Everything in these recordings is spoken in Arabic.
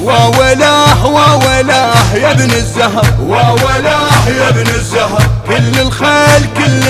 وولاه وولاه يا ابن الزهر، وولاه يا ابن الزهر. كل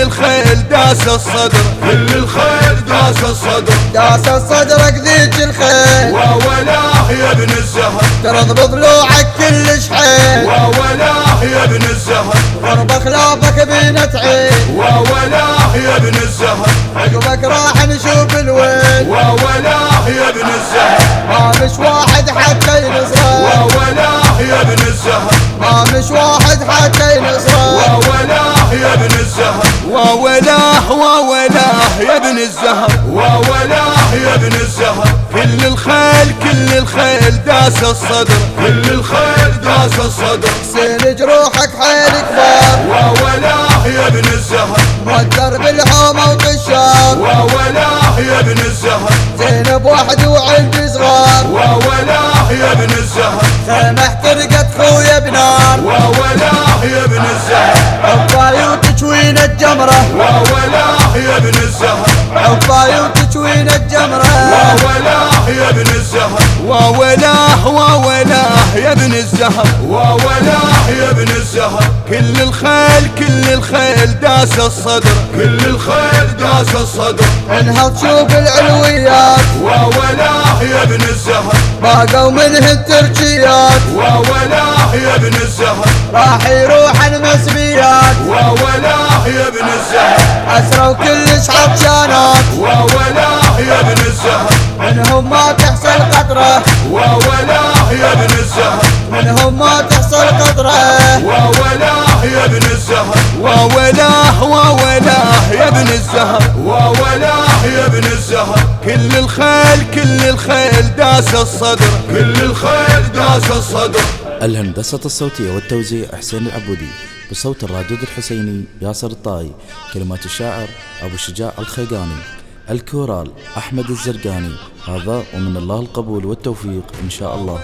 الخيل داس الصدر، كل الخيل داس الصدر، داس صدرك ذيك الخيل. وولاه يا ابن الزهر، ترض بضلوعك كل شحيل. وولاه يا ابن الزهر، غرب خلافك بينة عين. وولاه يا ابن الزهر، عقبك راح نشوف الويل. وولاه يا ابن الزهر، ما مش واحد حتى ينصره. وولاه يا ابن الزهر، ما مش واحد حتى ينصره. وولاه يا ابن الزهر، وولاه وولاه يا ابن الزهر، وولاه يا ابن الزهر. كل الخيل داس الصدر، كل الخيل داس الصدر. حسين جروحك حيل كبار. وولاه يا ابن الزهر، مودر بالحومة وطشار. وولاه يا ابن الزهر، زينب وحدي وعندي صغار. وولاه يا ابن الزهر، خيمة احترقت خويا بنار. وولاه يا ابن الزهر، عقباي وتشوين الجمرة. وولاه يا ابن الزهر، عقباي وتشوين الجمرة. وولاه يا ابن الزهر، وولاه وولاه يا ابن الزهر، وولاه يا ابن الزهر. كل الخيل داس الصدر، كل الخيل داس الصدر. انها تشوف العلويات. وولاه يا ابن الزهر، باقوا منه التركيات. وولاه يا ابن الزهر، راح يروح المسبيات. وولاه يا ابن الزهر، اسروا كل عطشانات. وولاه يا ابن الزهر، منهم ما تحصل قطره. وولاه يا ابن الزهر، منهم ما تحصل قطره. وولاه يا ابن الزهر، وولاه وولاه يا ابن الزهر، وولاه يا ابن الزهر. كل الخيل داس الصدر، كل الخيل داس الصدر. الهندسة الصوتية والتوزيع حسين العبودي، بصوت الرادود الحسيني ياسر الطاي، كلمات الشاعر أبو شجاع الخيقاني، الكورال أحمد الزرقاني. هذا ومن الله القبول والتوفيق إن شاء الله.